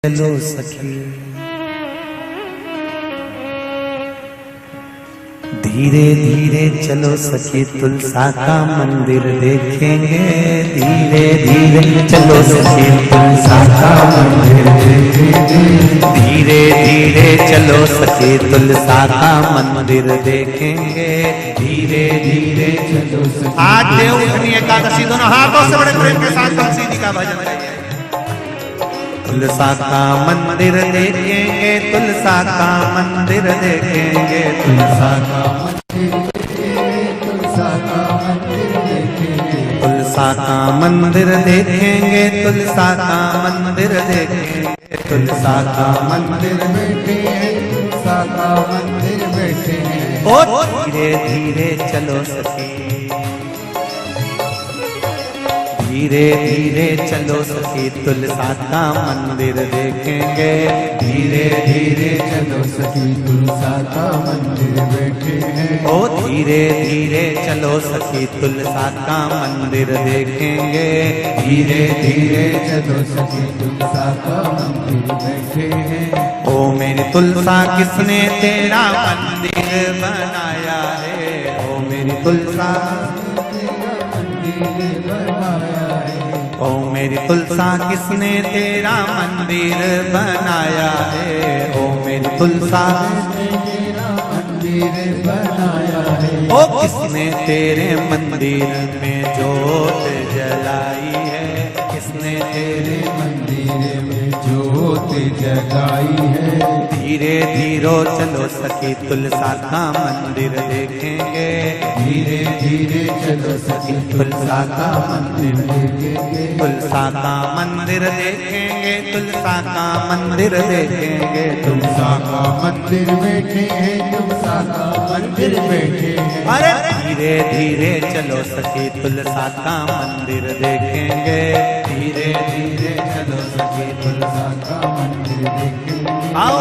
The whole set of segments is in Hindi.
चलो सखी धीरे धीरे चलो सखी तुलसा का मंदिर देखेंगे। धीरे धीरे चलो सखी तुलसा का मंदिर देखेंगे। धीरे धीरे चलो सखी तुलसा का मंदिर देखेंगे। धीरे धीरे चलो सखी। आज देवउठनी एकादशी दोनों हाथों से बड़े प्रेम के साथ तुलसी जी का भजन करेंगे। तुलसा का मंदिर देखेंगे, तुलसा का मंदिर देखेंगे, तुलसा का तुलसा का मंदिर देखेंगे, तुलसा का मंदिर देखेंगे, तुलसा का मंदिर देखेंगे, तुलसा का मंदिर देखेंगे, तुलसा का मंदिर देखेंगे। ओ धीरे धीरे चलो सखी, धीरे धीरे चलो सखी तुलसा का मंदिर देखेंगे। धीरे धीरे चलो सखी तुलसा का मंदिर देखेंगे। ओ धीरे धीरे चलो सखी तुलसा का मंदिर देखेंगे। धीरे धीरे चलो सखी तुलसा का मंदिर देखेंगे। ओ मेरी तुलसा किसने तेरा मंदिर बनाया है। ओ मेरी तुलसा ओ मेरी तुलसा किसने तेरा मंदिर बनाया है। ओ मेरी तुलसा तेरा मंदिर बनाया है। ओ किसने तेरे मंदिर में जोत जलाई है। किसने तेरे मंदिर में जोत जलाई है। धीरे धीरे चलो सखी तुलसा का मंदिर देखेंगे। धीरे धीरे चलो सखी तुलसा का मंदिर देखेंगे। तुलसा का मंदिर देखेंगे, तुलसा का मंदिर देखेंगे, तुलसा का मंदिर बैठेंगे, तुलसा का मंदिर बैठेंगे। अरे धीरे धीरे चलो सखी तुलसा का मंदिर देखेंगे। धीरे धीरे चलो सखी तुलसा का मंदिर देखेंगे। आओ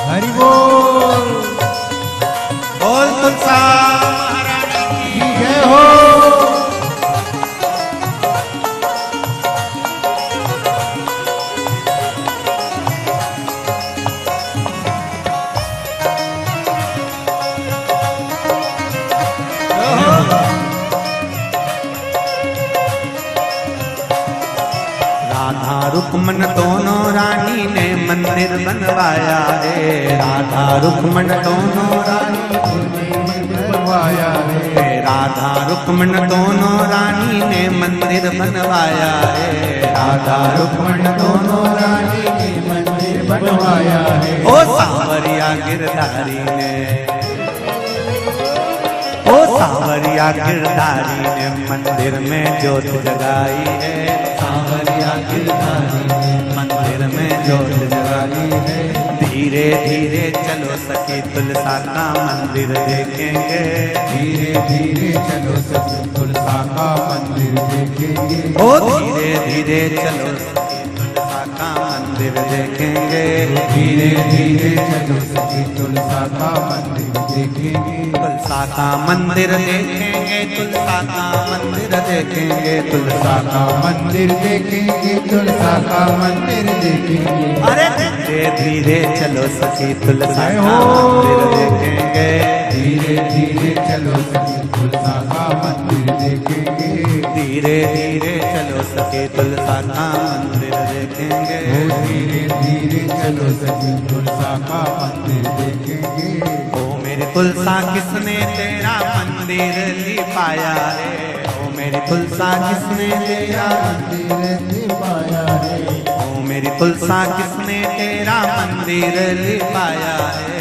हरि बोल बोल तुलसा महारानी की जय हो। राधा रुक्मन दोनों रानी ने मंदिर बनवाया है। राधा रुक्मन दोनों रानी ने बनवाया है। राधा रुक्मन दोनों रानी ने मंदिर बनवाया है। राधा रुक्मन दोनों रानी ने मंदिर बनवाया है। ओ सांवरिया गिरधारी ने, ओ सांवरिया गिरधारी ने मंदिर में ज्योत जगाई है। सांवरिया गिरधारी ने मंदिर में ज्योत जगाई है। धीरे धीरे चलो सखी तुलसा का मंदिर देखेंगे। धीरे धीरे चलो सखी तुलसा का मंदिर देखेंगे। ओ धीरे धीरे चलो सखी तुलसा का मंदिर देखेंगे। धीरे धीरे चलो सखी तुलसा का मंदिर देखेंगे। तुलसा का मंदिर देखेंगे, तुलसा का मंदिर देखेंगे, तुलसा का मंदिर देखेंगे, तुलसा का मंदिर देखेंगे। अरे धीरे धीरे चलो सखी तुलसा का मंदिर देखेंगे। धीरे धीरे चलो सखी तुलसा का मंदिर देखेंगे। धीरे धीरे चलो सखी तुलसा का मंदिर देखेंगे। धीरे धीरे चलो सखी तुलसा का मंदिर देखेंगे। ओ मेरी तुलसा किसने तेरा मंदिर लिपाया है। ओ मेरी तुलसा किसने तेरा मंदिर लिपाया है। ओ मेरी तुलसा किसने तेरा मंदिर लिपाया है।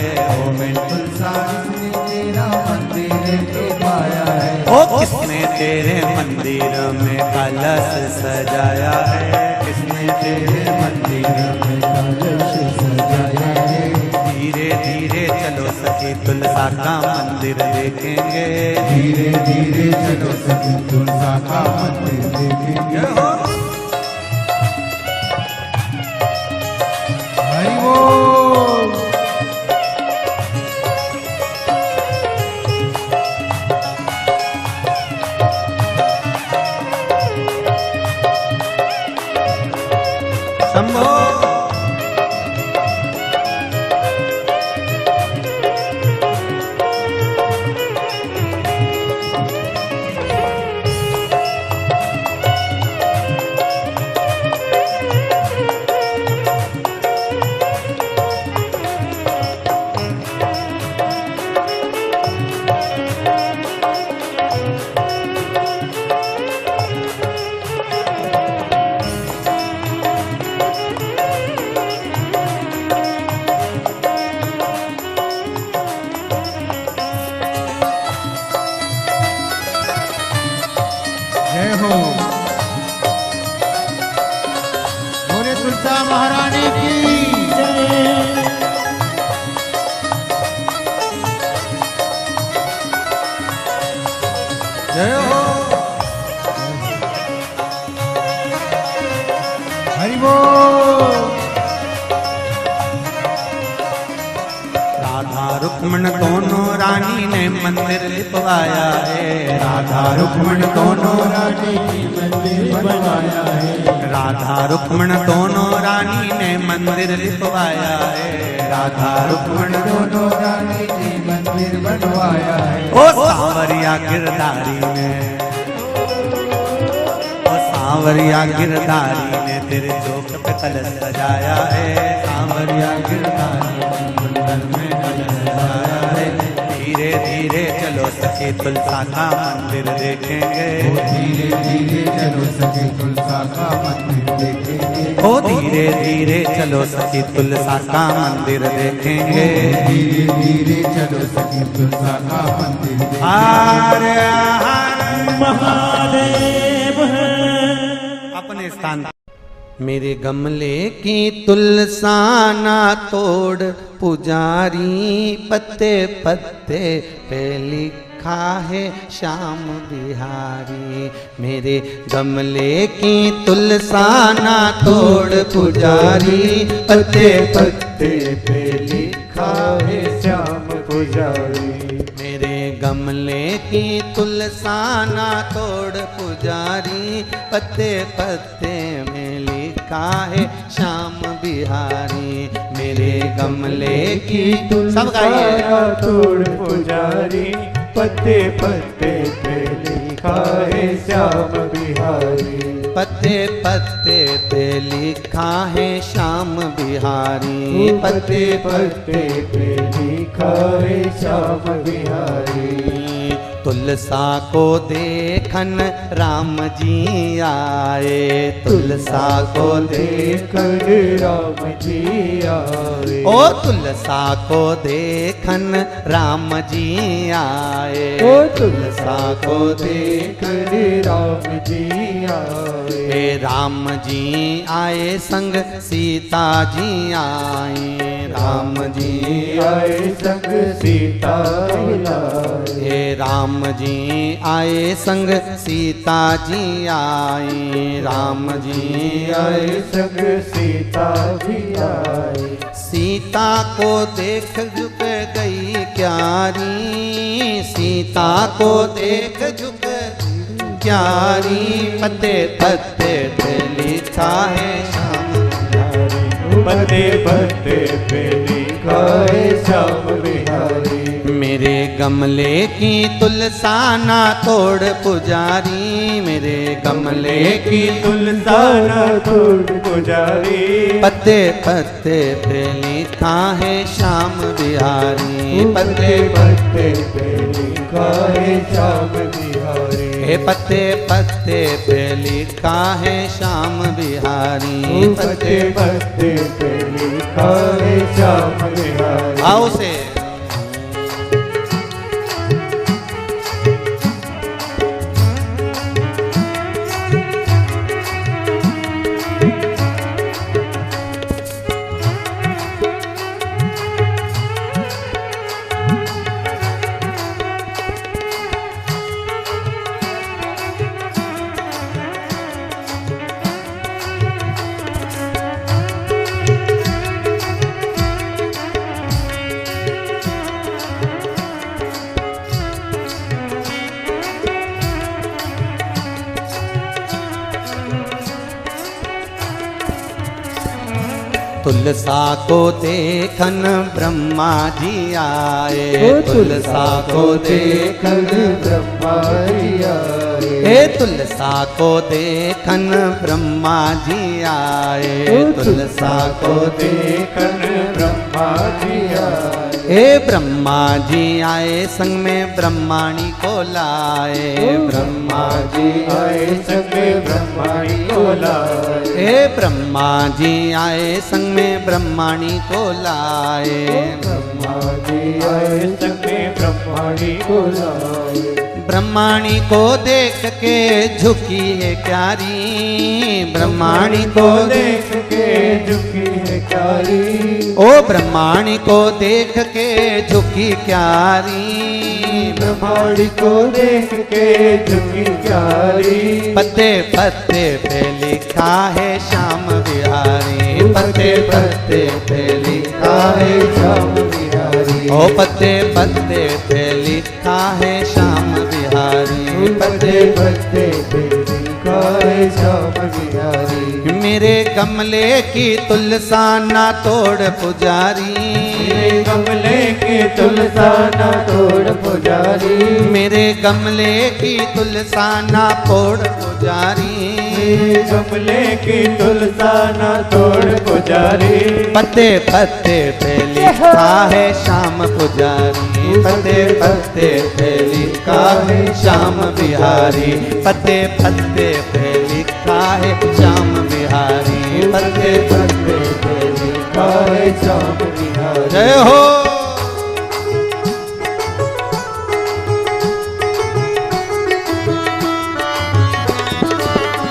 तेरे मंदिर में कलश सजाया है? किसने तेरे मंदिर में कलश सजाया है? धीरे धीरे चलो सखी तुलसा का मंदिर देखेंगे। धीरे धीरे चलो सखी तुलसा का मंदिर देखेंगे। हरि बोल। शंभो। जय हो। बोले तुलसा महारानी की जय। जय हो। हरि बोल। राधा रुक्मण दोनों रानी ने मंदिर लिपवाया है। राधा रुक्मण दोनों रानी ने मंदिर बनवाया है। राधा रुक्मण दोनों रानी ने मंदिर लिपवाया है। राधा रुक्मण दोनों रानी ने मंदिर बनवाया है। ओ सांवरिया गिरधारी ने, ओ सांवरिया गिरधारी ने तेरे चौक पे कलश सजाया है। सांवरिया गिरधारी ने कुंडल में कलश सजाया है। धीरे धीरे चलो सखी तुलसा का मंदिर देखेंगे। धीरे धीरे चलो सखी तुलसा का मंदिर देखेंगे। ओ धीरे धीरे चलो सखी तुलसा का मंदिर देखेंगे। धीरे धीरे चलो सखी तुलसा का मंदिर देखेंगे। हर हर महादेव। अपने स्थान। मेरे गमले की तुलसा ना तोड़ पुजारी, पत्ते पत्ते पे लिखा है श्याम बिहारी। मेरे गमले की तुलसा ना तोड़ पुजारी, पत्ते पत्ते पे लिखा है श्याम पुजारी। मेरे गमले की तुलसा ना तोड़ पुजारी, पत्ते पत्ते में लिखा है श्याम बिहारी। मेरे गमले की तुलसा ना तोड़ पुजारी, पत्ते पत्ते पे लिखा है श्याम बिहारी। पत्ते पत्ते पे लिखा है श्याम बिहारी। पत्ते पत्ते पे लिखा है श्याम बिहारी। तुलसा को देखन राम जी आए। तुलसा को देखन राम जी आए। ओ तुलसा को देखन राम जी आए। ओ तुलसा को देखन राम जी आए। हे राम जी आए संग सीता जी आए। राम जी आए संग सीता लाए। हे राम जी आए संग सीता जी आए। राम जी आए संग सीता भी आए। सीता को देख झुक गई क्यारी। सीता को देख झुक क्यारी। पत्ते पत्ते पे लिखा है श्याम बिहारी। पत्ते पत्ते पे लिखा है श्याम बिहारी। मेरे गमले की तुलसा ना तोड़ पुजारी। मेरे गमले की तुलसा ना तोड़ पुजारी। पत्ते पत्ते पे लिखा है श्याम बिहारी। पत्ते पत्ते पे लिखा है श्याम बिहारी। हे पत्ते पत्ते पे लिखा है श्याम बिहारी। पत्ते पत्ते पे लिखा है श्याम बिहारी। आओ से तुलसा को देखन ब्रह्मा जी आए, तुलसा को देखन ब्रह्मा जी आए, हे तुलसा को देखन ब्रह्मा जी आए, तुलसा को देखन ब्रह्मा जी आए, हे ब्रह्मा जी आए संग में ब्रह्माणी को लाए, ब्रह्मा जी आए संग ब्रह्माणी को लाए, हे ब्रह्मा जी आए संग में ब्रह्माणी को लाए, ब्रह्मा जी आए संग में ब्रह्माणी को लाए, ब्रह्माणी को देख के झुकी है क्यारी, ब्रह्माणी को देख के झुकी है क्यारी, ओ ब्रह्माणी को देख के झुकी क्यारी, ब्रह्माणी को देख के झुकी क्यारी, पत्ते पत्ते पे लिखा है श्याम बिहारी, पत्ते पत्ते पे लिखा है श्याम बिहारी, ओ पत्ते पत्ते पे लिखा है श्याम बिहारी, पत्ते पत्ते पे लिखा है श्याम बिहारी, मेरे गमले की तुलसा ना तोड़ पुजारी, मेरे गमले की तुलसा ना तोड़ पुजारी, मेरे गमले की तुलसा ना तोड़ पुजारी, मेरे गमले की तुलसा ना तोड़ पुजारी, पत्ते पत्ते पे लिखा है श्याम पुजारी, पत्ते पत्ते पे लिखा है श्याम बिहारी, पत्ते पत्ते पे लिखा है श्याम बिहारी, पत्ते पत्ते पे लिखा है श्याम बिहारी, जय हो।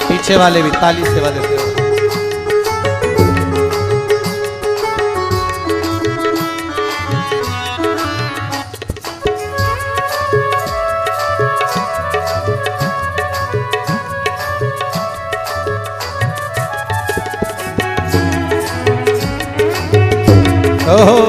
पीछे वाले भी ताली सेवा देते हो। ओहो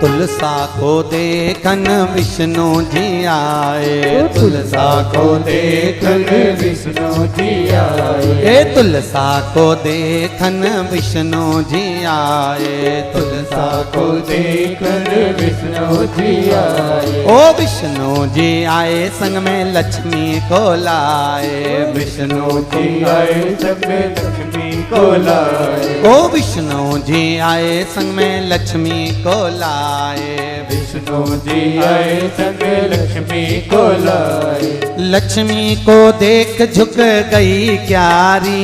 तुलसा को देखन विष्णु जी आए, तुलसा को देखन विष्णु जी आए, हे तुलसा को देखन विष्णु जी आए, तुलसा को देखन विष्णु जी आए, ओ विष्णु जी आए संग में लक्ष्मी को लाए, विष्णु जी आए संग में लक्ष्मी को लाए, ओ विष्णु जी आए संग में लक्ष्मी को लाए, विष्णु जी आए संग लक्ष्मी को लाए, लक्ष्मी को देख झुक गई क्यारी,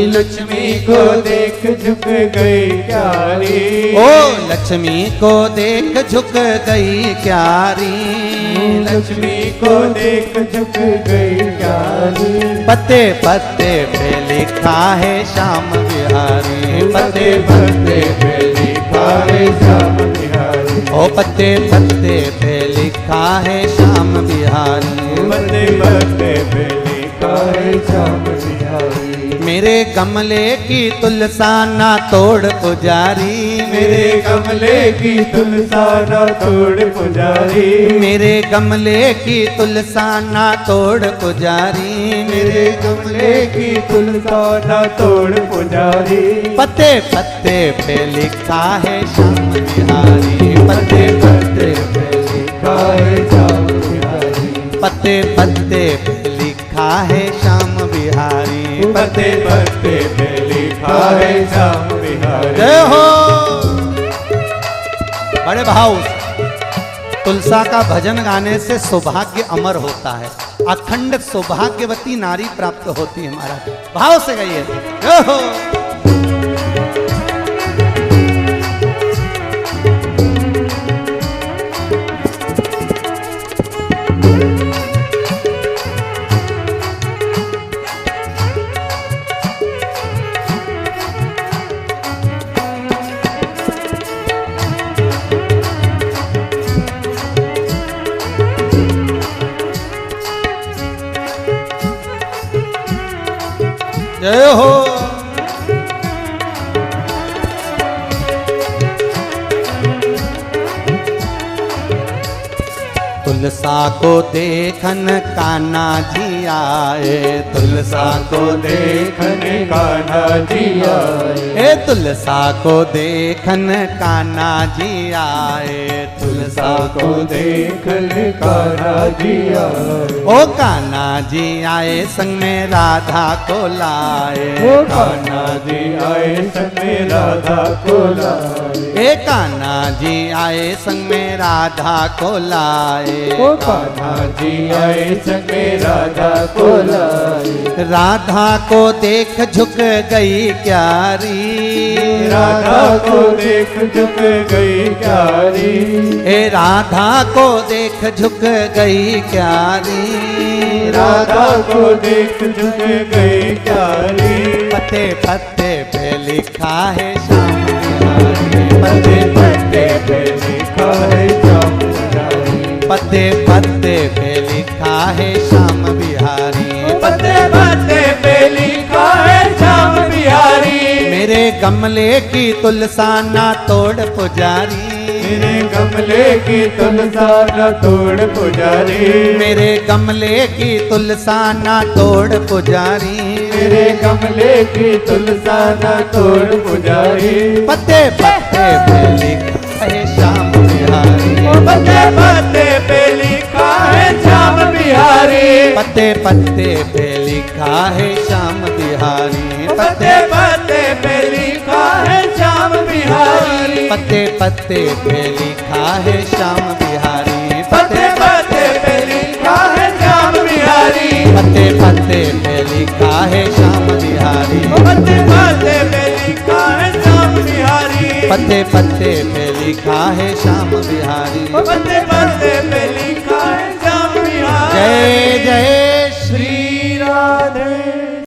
लक्ष्मी को देख झुक गई क्यारी, ओ लक्ष्मी को देख झुक गई क्यारी, लक्ष्मी को देख झुक गई क्यारी, पत्ते पत्ते पे लिखा है श्याम बिहारी, पत्ते पत्ते पे लिखा है श्याम बिहारी, ओ पत्ते पत्ते पे लिखा है श्याम बिहारी, पत्ते पत्ते पे लिखा है श्याम बिहारी, मेरे गमले की तुलसा ना तोड़ पुजारी, मेरे गमले की तुलसा ना तोड़ पुजारी, मेरे गमले की तुलसा ना तोड़ पुजारी, मेरे गमले की तुलसा ना तोड़ पुजारी, पत्ते पत्ते पे लिखा है श्याम बिहारी, पत्ते पत्ते पे लिखा है श्याम बिहारी, पत्ते पत्ते पे लिखा है श्याम बिहारी, पत्ते पत्ते पे लिखा है श्याम बिहारी, जय हो। बड़े भाव तुलसा का भजन गाने से सौभाग्य अमर होता है, अखंड सौभाग्यवती नारी प्राप्त होती है। महाराज भाव से गाइए, जय हो। जय हो। तुलसा को देखन कान्हा जी आए, तुलसा को देखन कान्हा जी आए, ए तुलसा को देखन कान्हा जी आए, तुलसा को देखन कान्हा जी आए। ओ कान्हा जी आए संग में राधा को लाए, ओ कान्हा जी आए संग में राधा को लाए, ए कान्हा जी आए संग में राधा को लाए, ओ कान्हा जी आए संग में राधा को लाए। राधा को देख झुक गई क्यारी, राधा को देख झुक गई क्यारी, ए राधा को देख झुक गई क्यारी, राधा को देख झुक गई क्यारी। पत्ते पत्ते पे लिखा है श्याम बिहारी, पत्ते पत्ते पे लिखा है श्याम बिहारी, पत्ते पत्ते पे लिखा है श्याम बिहारी, पत्ते पत्ते पे लिखा है श्याम बिहारी। मेरे गमले की तुलसा ना तोड़ पुजारी, मेरे गमले की तुलसा न तोड़ पुजारी, मेरे गमले की तुलसा ना तोड़ पुजारी, मेरे गमले की तुलसा न तोड़ पुजारी। पत्ते पत्ते पे लिखा है श्याम बिहारी, पत्ते पत्ते पे लिखा है श्याम बिहारी, पत्ते पत्ते पे लिखा है श्याम बिहारी, पत्ते पत्ते पे लिखा है श्याम बिहारी, पत्ते पत्ते पे लिखा है श्याम बिहारी, पत्ते पत्ते पे लिखा है श्याम बिहारी, पत्ते पत्ते पे लिखा है श्याम बिहारी, पत्ते पत्ते पे लिखा है श्याम बिहारी, पत्ते पत्ते पे लिखा है श्याम बिहारी। पत्ते पत्ते पे लिखा है श्याम बिहारी। जय जय श्री श्री राधे।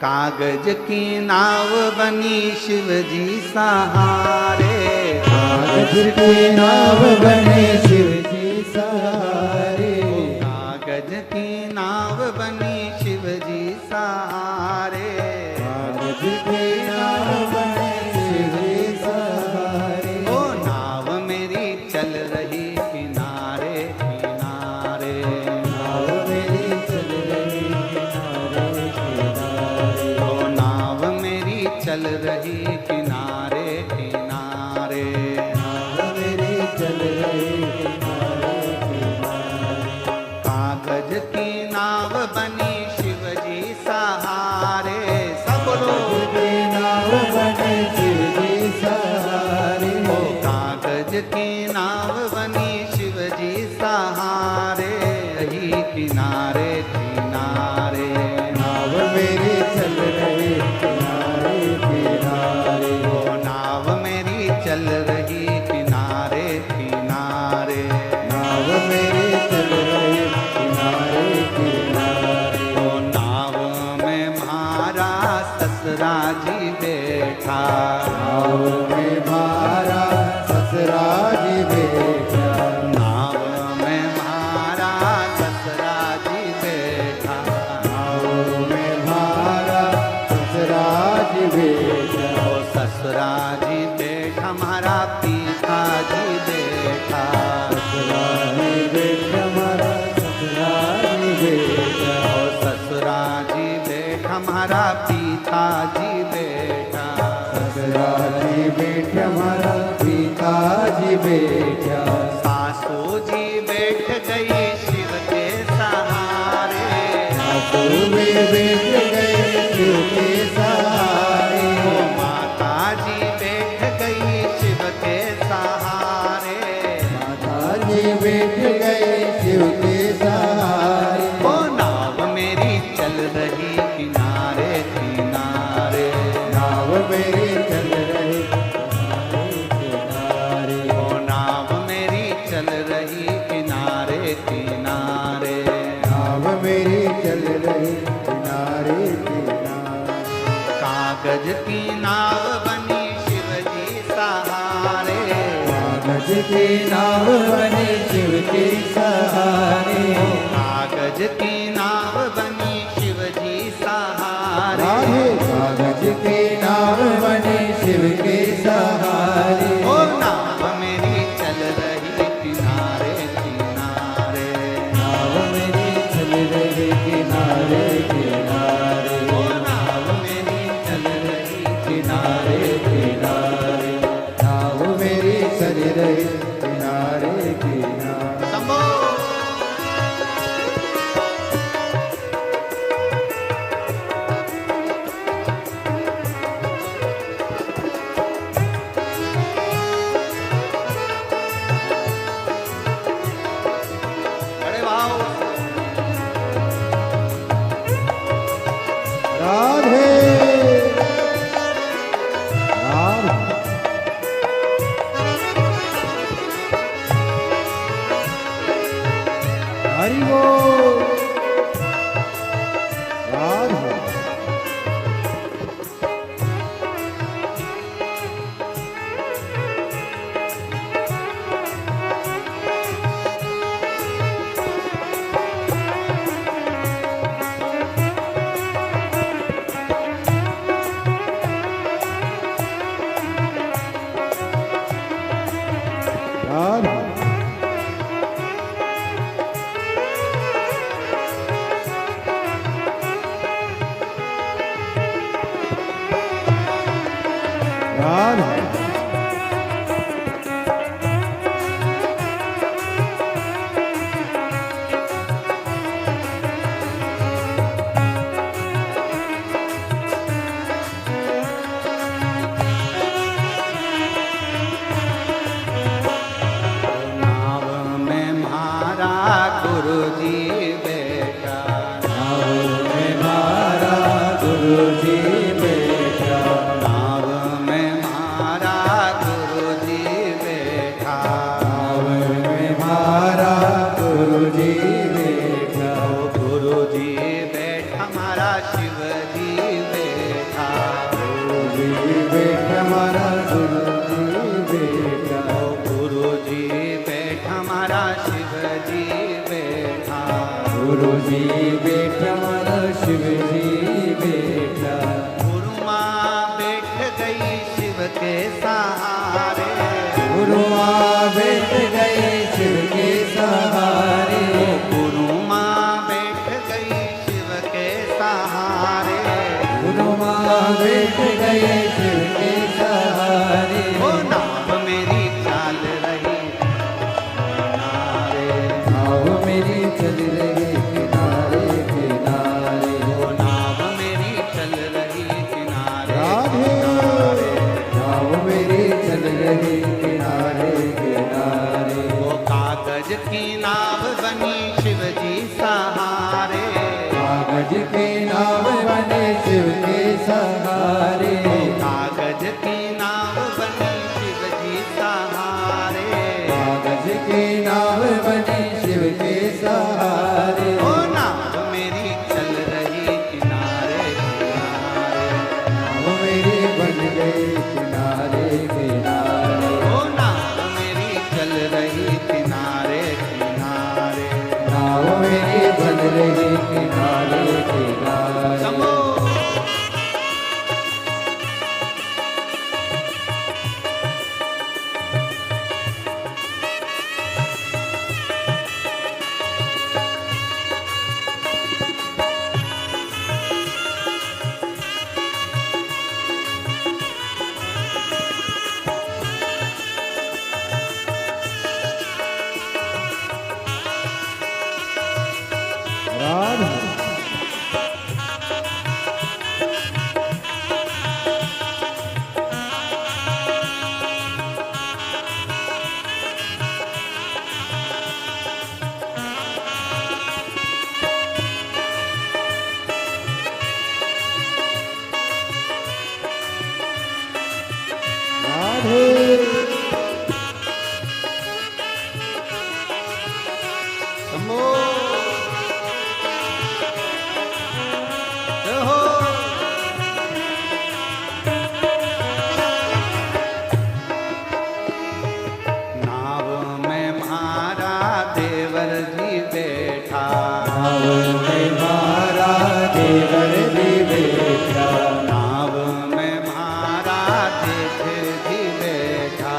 कागज की नाव बनी शिव जी सहारे, कागज की नाव बने शिव जी सहारे, कागज की नाव बनी शिव जी सहारे, कागज की नाव बने शिव जी सहारे। ओ नाव मेरी चल रही किनारे किनारे, नाव मेरी चल रही किनारे किनारे, ओ नाव मेरी चल रही किनारे किनारे, नाव मेरी चल रही किनारे किनारे। कागज की नाव बनी शिव जी सहारे, सब लोग की नाव बने शिव जी सहारे, ओ कागज की नाव बनी शिव जी सहारे, रही किनारे किनारे, नाव मेरी चल रही किनारे किनारे, ओ नाव मेरी चल रही किनारे किनारे, नाव मेरी चल रही किनारे किनारे। ओ नाव में म्हारा ससुरा जी बैठा, नाव में मारा ससुरा जी बैठा, नाव में म्हारा ससुरा जी बैठा, नाव में मारा ससुरा जी बैठा, ओ ससुरा जी बैठा हमारा पिता जी बैठा, ससुरा जी बैठा मारा ससुरा जी बैठा, ओ ससुरा जी बैठा हमारा पिता जी बैठा, ससुरा जी बैठा मारा पिताजी बैठा, सासू जी बैठ गई शिव के सहारे, सासू में बैठ गए शिव के सहारे, ओ माता जी बैठ गई शिव के सहारे, माता जी बैठ गए शिव के सहारे। ओ नाव मेरी चल रही किनारे किनारे, नाव मेरी चल रही किनारे, ओ नाव मेरी चल रही किनारे किनारे, नाव मेरी चल रही किनारे किनारे। कागज की नाव बनी शिव जी सहारे, कागज की नाव बने शिव के सहारे, कागज की नाव बनी शिव जी सहारे, राधे कागज की नाव बने शिव के सहारे, ओ नाव मेरी चल रही किनारे किनारे, किनारे किनारे, नाव मेरी चल रही किनारे किनारे। शंभो राधे राधे हरि बोल राधे राधे राधे नाव में मारा गुरु जी बैठा, नाव में मारा गुरु जी बैठा, नाव में मारा गुरु जी बैठा, नाव में मारा गुरु जी बैठा, गुरु जी बैठा हमारा शिव जी बैठा, गुरु जी बैठा मारा गुरु जी बैठा, गुरु जी बैठा हमारा शिव जी बैठा, गुरु जी बैठा मारा शिव जी बैठा, गुरु माँ बैठ गई शिव के सहारे, गुरु माँ बैठ गए शिव के सहारे, गुरु माँ बैठ गई शिव के सहारे, गुरु माँ बैठ गए शिव के सहारे, ओ नाव मेरी चाल रही किनारे, नाव मेरी चल रही किनारे किनारे, ओ नाव मेरी चल रही किनारे राधे किनारे, नाव मेरी चल रही किनारे किनारे, वो कागज की नाव बनी शिव जी सहारे, कागज के नाव बने शिव के सहारे, कागज की नाव बनी शिव जी सहारे, कागज के नाव बने शिव के सहारे, ओ नाव मेरी चल रही किनारे किनारे, नाव मेरी बन गई किनारे किनारे, ओ नाव मेरी चल रही किनारे किनारे, नाव मेरी बन रही किनारे किनारे, शंभो राधे राधे शंभो जय हो नाव में मारा देवर जी बैठा, नाव में मारा देवर जी बैठा, नाव में मारा जेठ जी बैठा,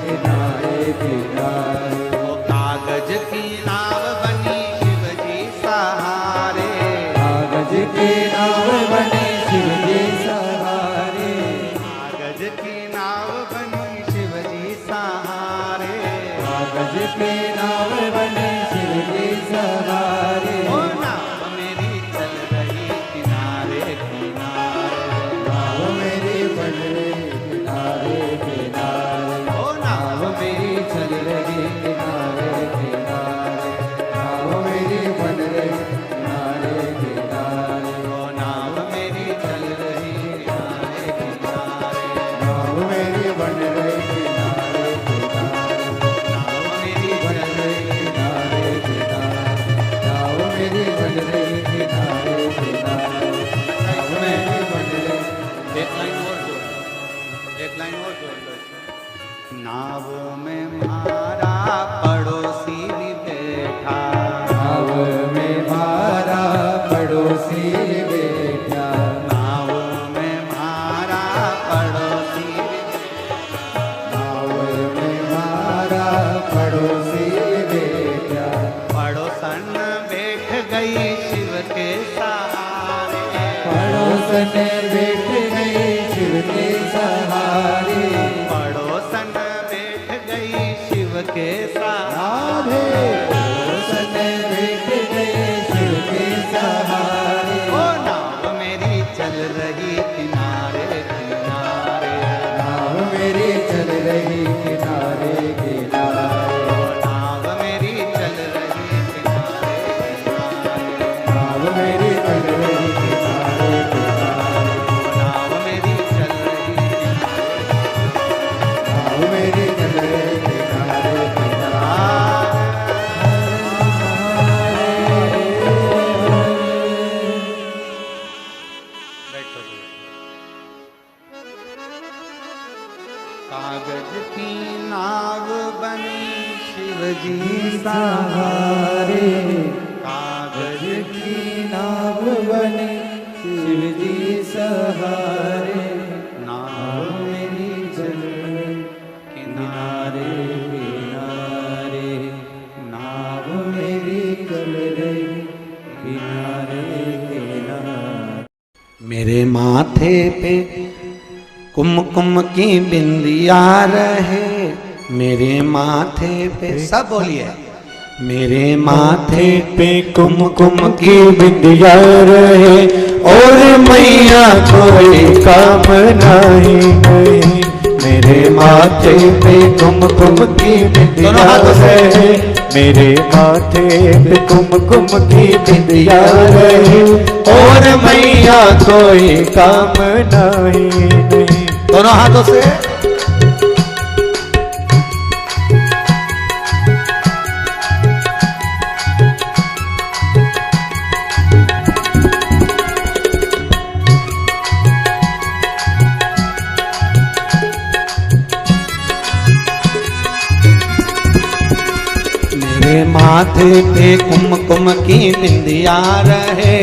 किनारे किनारे। वो कागज की नाव बनी शिव जी सहारे, कागज की नाव बनी शिव जी सहारे। कागज की नाव बनी शिव जी सहारे, कागज की नाव बनी शिव जी सहारे। ओ नाव मेरी चल रही किनारे किनारे, नाव मेरी बन रही किनारे किनारे। ओ नाव मेरी चल रही किनारे किनारे। नाव मेरी बन रही किनारे किनारे। ओ नाव मेरी चल रही किनारे किनारे, नाव मेरी बन रही किनारे किनारे। नाव मेरी बन चल रही किनारे किनारे। नाव मेरी बन रही किनारे किनारे। नाव मेरी बन रही। एक लाइन और जोड़ लो, एक लाइन और जोड़ लो। नाव में मारा पड़ोसी भी बैठा, नाव में मारा पड़ोसी बैठा। नाव में मारा पड़ोसी भी बैठा, नाव में मारा पड़ोसी बैठा। पड़ोसन बैठ गई शिव के सहारे, पड़ोसन बैठ गई शिव के सहारे। पड़ोसन बैठ गई शिव के सहारे, पड़ोसन बैठ गई शिव के सहारे। ओ नाव मेरी चल रही किनारे किनारे, नाव मेरी चल रही किनारे किनारे। ओ नाव मेरी चल रही किनारे किनारे, नाव मेरी चल रही किनारे किनारे। ओ नाव मेरी चल रही किनारे नाव मेरी चल रही किनारे बैठो। कागज की नाव बनी शिव जी सहारे। कागज की नाव बने शिव जी सहारे। नाव मेरी चल रही किनारे किनारे। नाव मेरी चल रही किनारे किनारे। मेरे माथे पे कुमकुम की बिंदिया रहे, मेरे माथे पे सब बोलिए, मेरे माथे पे कुमकुम की बिंदिया रहे, और मैया कोई काम नहीं। मेरे माथे पे कुमकुम की बिंदिया रहे, मेरे माथे पे कुमकुम की बिंदिया रहे, और मैया कोई काम नहीं। दोनों हाथों से मेरे माथे पे कुमकुम की बिंदिया रहे,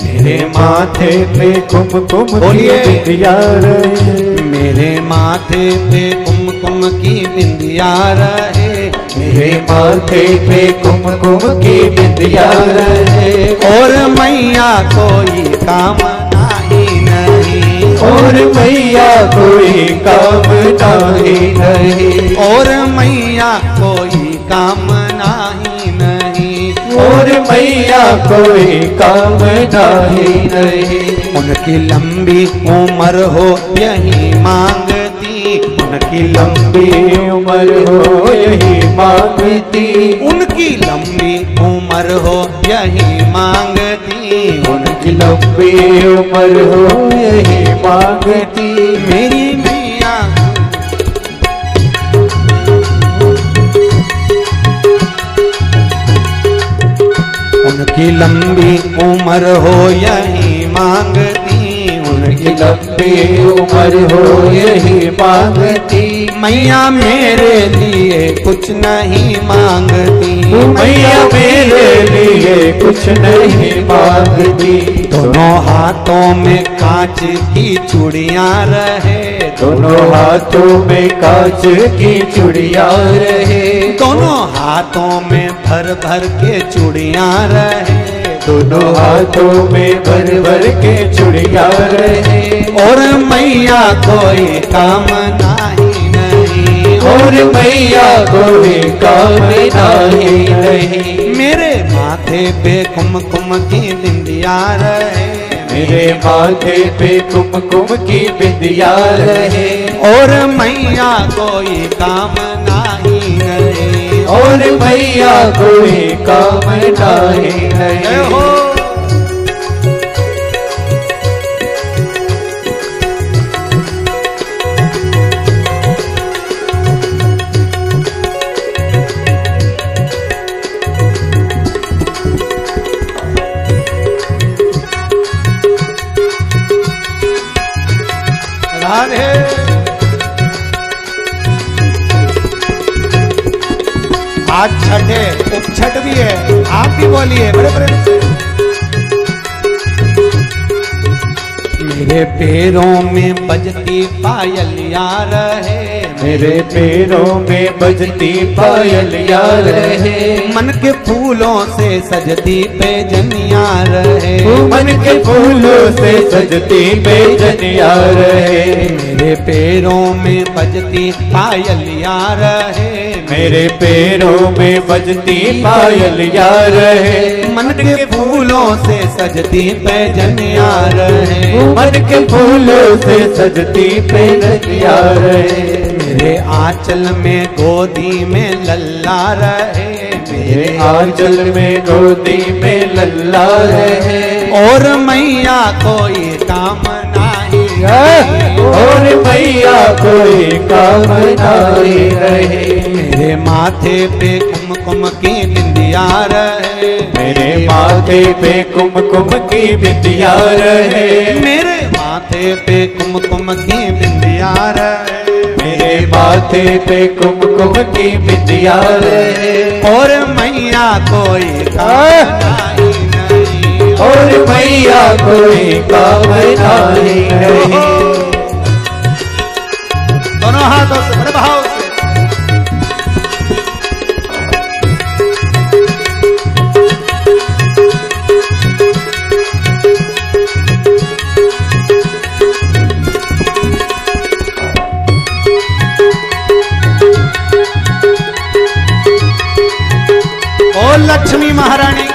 मेरे माथे पे कुमकुम की बिंदिया रहे, मेरे माथे पे कुमकुम की बिंदिया रहे, मेरे माथे पे कुमकुम की बिंदिया रहे, और मैया कोई काम नहीं, और मैया कोई काम नहीं, और मैया कोई काम नहीं, और मैया कोई काम नहीं। उनकी लंबी उम्र हो यही मांगती, उनकी लंबी उम्र हो यही मांगती, उनकी लंबी उम्र हो यही मांगती, उनकी लंबी उम्र हो यही मांगती। मेरी मैया उनकी लंबी उम्र हो यही मांगती, की लंबी उम्र हो यही मांगती। मैया मेरे लिए कुछ नहीं मांगती। मैया मेरे लिए कुछ नहीं मांगती। दोनों हाथों में कांच की चूड़ियां रहे। दोनों हाथों में कांच की चूड़ियां रहे। दोनों हाथों में भर भर के चूड़ियां रहे। दोनों हाथों में भर भर के चूड़ियां रहे। और मैया कोई काम नहीं। और मैया कोई काम नहीं। मेरे माथे पे कुमकुम की बिंदिया रहे। मेरे माथे पे कुमकुम की बिंदिया रहे। और मैया कोई काम नहीं। और मैया कोई काम नहीं। हो राधे। आज छठ है, उपछठ भी है, आप भी बोलिए बड़े प्रेम से। मेरे पैरों में बजती पायलियां रहे। मेरे पैरों में बजती पायलियां रहे। मन के फूलों से सजती पैजनियां रहे। मन के फूलों से सजती पैजनियां रहे। मेरे पैरों में बजती पायलियां रहे। मेरे पैरों में बजती पायलियां रहे। मन के फूलों से सजती पैजनियां रहे। मन के फूलों से सजती पैजनियां रहे। मेरे आंचल में गोदी में लल्ला रहे। मेरे आंचल में गोदी में लल्ला रहे। और मैया कोई काम नहीं। और मैया कोई काम नहीं रहे। मेरे माथे पे कुमकुम की बिंदिया रहे। मेरे माथे पे कुमकुम की बिंदिया रहे। मेरे माथे पे कुमकुम की बिंदिया रहे। मेरे माथे पे कुमकुम की बिंदिया रहे। और मैया कोई काम नहीं। और मैया कोई काम नहीं रहे। दोनों हाथों से बड़े भाव से। ओ लक्ष्मी महारानी की।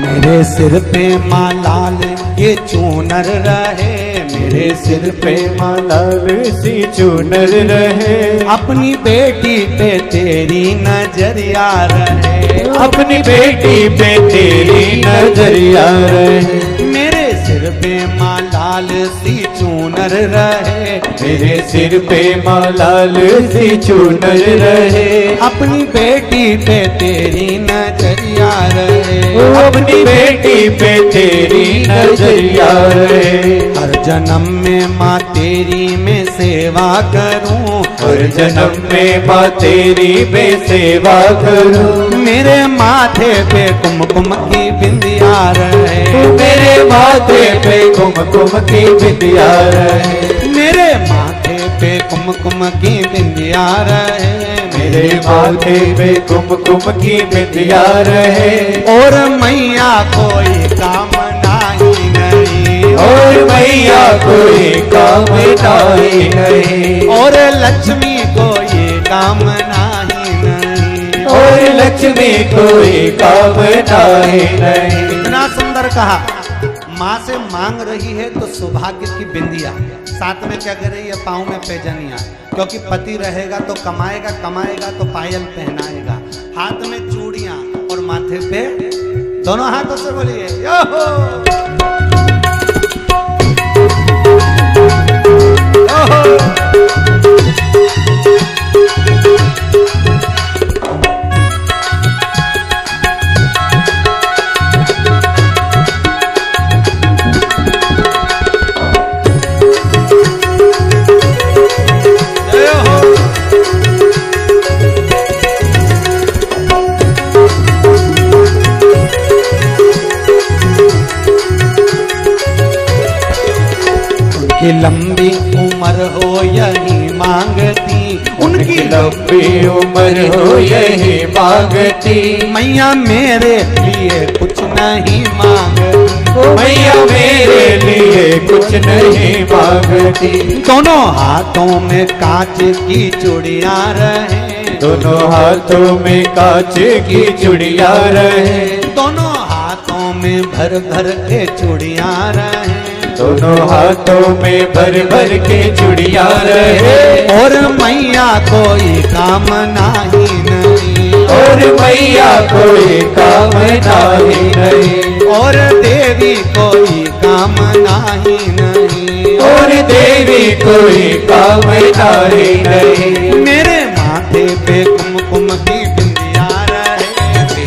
मेरे सिर पे माँ लाल ये चूनर रहे। मेरे सिर पे माँ लाल सी चूनर रहे। अपनी बेटी पे तेरी नजरिया रहे। अपनी बेटी पे तेरी नजरिया रहे। मेरे सिर पे माँ लाल सी चूनर रहे। मेरे सिर पे माँ लाल सी चूनर रहे। अपनी बेटी पे तेरी नजरिया रहे। अपनी बेटी पे तेरी नजरिया रहे। हर जन्म में माँ तेरी मैं सेवा करूं। हर जन्म में माँ तेरी मैं सेवा करूं। मेरे माथे पे कुमकुम की बिंदिया रहे। मेरे माथे पे कुमकुम की बिंदिया रहे। मेरे माथे पे कुमकुम की बिंदिया रहे। मेरे माथे पे कुमकुम की बिंदिया रहे। और मैया कोई काम नहीं। और मैया कोई काम नहीं। और लक्ष्मी कोई काम नहीं। और लक्ष्मी कोई काम नहीं। इतना सुंदर कहा। माँ से मांग रही है तो सौभाग्य की बिंदिया, साथ में क्या कर रही है, पाँव में पैजनिया, क्योंकि पति रहेगा तो कमाएगा, कमाएगा तो पायल पहनाएगा, हाथ में चूड़ियां और माथे पे, दोनों हाथों से बोलिए यो हो। उनकी लंबी उम्र हो यही मांगती, उनकी लंबी उम्र हो यही मांगती। मैया मेरे लिए कुछ नहीं मांगती, मैया मेरे लिए कुछ नहीं मांगती। दोनों हाथों में कांच की चूड़ियां रहे, दोनों हाथों में कांच की चूड़ियां रहे, दोनों हाथों में भर भर के चूड़ियां रहे, दोनों हाथों में भर भर के चूड़ियां रहे। और मैया कोई काम नहीं नहीं, और मैया कोई काम नाही नहीं, और देवी कोई काम नहीं नहीं, और देवी कोई काम नाही नहीं। मेरे माथे पे कुमकुम की बिंदिया रहे,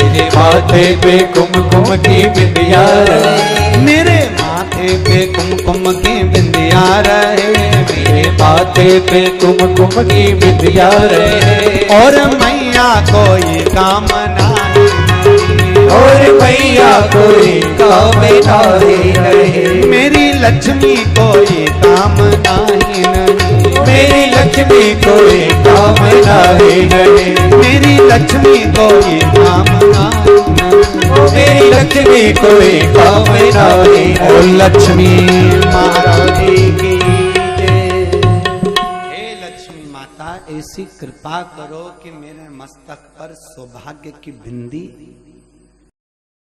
मेरे माथे पे कुमकुम की बिंदिया रहे, मेरे माथे पे कुमकुम की बिंदिया रहे, मेरे माथे पे कुमकुम की बिंदिया रहे। और मैया कोई काम नहीं नहीं, और मैया कोई काम नाही नहीं, मेरी लक्ष्मी कोई काम नहीं नहीं, मेरी लक्ष्मी कोई काम नाही नहीं, मेरी लक्ष्मी कोई काम नहीं नहीं, मेरी लक्ष्मी कोई काम नाही ओ नहीं। लक्ष्मी महारानी की जय। हे लक्ष्मी माता, ऐसी कृपा करो कि मेरे मस्तक पर सौभाग्य की बिंदी